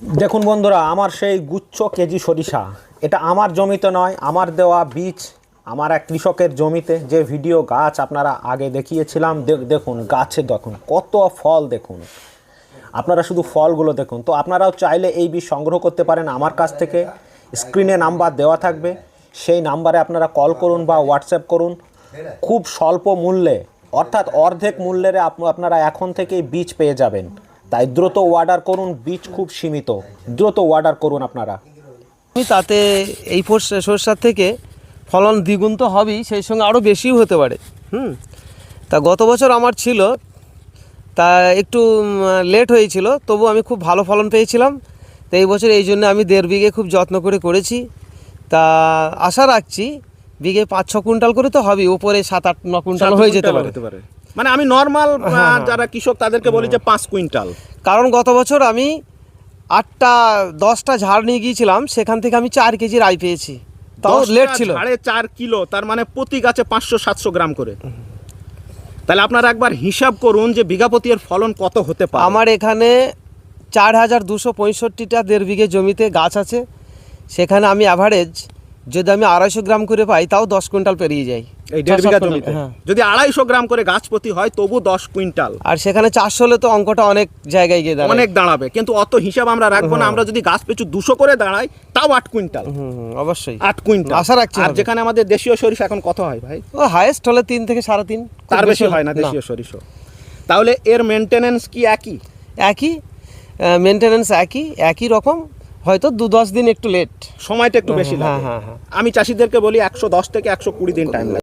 দেখুন বন্ধুরা, আমার সেই গুচ্ছ কেজি সরিষা, এটা আমার জমিতে নয়, আমার দেওয়া বীজ আমার এক কৃষকের জমিতে। যে ভিডিও গাছ আপনারা আগে দেখিয়েছিলাম, দেখুন গাছে দেখুন কত ফল, দেখুন আপনারা শুধু ফলগুলো দেখুন। তো আপনারাও চাইলে এই বীজ সংগ্রহ করতে পারেন আমার কাছ থেকে। স্ক্রিনে নাম্বার দেওয়া থাকবে, সেই নাম্বারে আপনারা কল করুন বা হোয়াটসঅ্যাপ করুন। খুব স্বল্প মূল্যে, অর্থাৎ অর্ধেক মূল্যে আপনারা এখন থেকেই বীজ পেয়ে যাবেন। তাই দ্রুত অর্ডার করুন, বীজ খুব সীমিত, দ্রুত অর্ডার করুন আপনারা। তাতে এই সরষার থেকে ফলন দ্বিগুণ তো হবেই, সেই সঙ্গে আরও বেশিও হতে পারে। তা গত বছর আমার ছিল, তা একটু লেট হয়েছিল, তবু আমি খুব ভালো ফলন পেয়েছিলাম। তো এই বছর এই জন্য আমি 1.5 বিঘে খুব যত্ন করে করেছি। তা আশা রাখছি বিঘে 5-6 কুইন্টাল করে তো হবে, উপরে 7-8-9 কুইন্টাল হয়ে যেতে পারে। মানে আমি নর্মাল যারা কৃষক তাদেরকে বলি যে 5 কুইন্টাল। কারণ গত বছর আমি 8-10টা ঝাড় নিয়ে গিয়েছিলাম, সেখান থেকে আমি 4 কেজির আয় পেয়েছি। তাও লেট ছিল। 4.5 কিলো, তার মানে প্রতি গাছে 500-700 গ্রাম করে। তাহলে আপনারা একবার হিসাব করুন যে বিঘা প্রতি এর ফলন কত হতে পারে। আমার এখানে 4265টা 1.5 বিঘে জমিতে গাছ আছে। সেখানে আমি অ্যাভারেজ যদি আমি 250 গ্রাম করে পাই, তাও 10 কুইন্টাল পেরিয়ে যাই এই 1.5 বিঘা জমিতে। যদি 250 গ্রাম করে গাছ প্রতি হয় তবু 10 কুইন্টাল। আর সেখানে 400 হলে তো অঙ্কটা অনেক জায়গায় গিয়ে দাঁড়ায়, অনেক দাঁড়াবে। কিন্তু অত হিসাব আমরা রাখবো না। আমরা যদি গাছ পিছু 200 করে দাঁড়াই, তাও 8 কুইন্টাল। অবশ্যই 8 কুইন্টাল আশা রাখছি। আর যেখানে আমাদের দেশীয় সরিষা এখন কত হয় ভাই? ও হাইয়েস্ট হলে 3 থেকে 3.5, তার বেশি হয় না দেশীয় সরিষা। তাহলে এর মেইনটেনেন্স কি একই মেইনটেনেন্স একই রকম, হয়তো 2-10 দিন একটু লেট, সময়টা একটু বেশি লাগে। আমি চাষিদেরকে বলি 110 থেকে 120 দিন টাইম লাগে।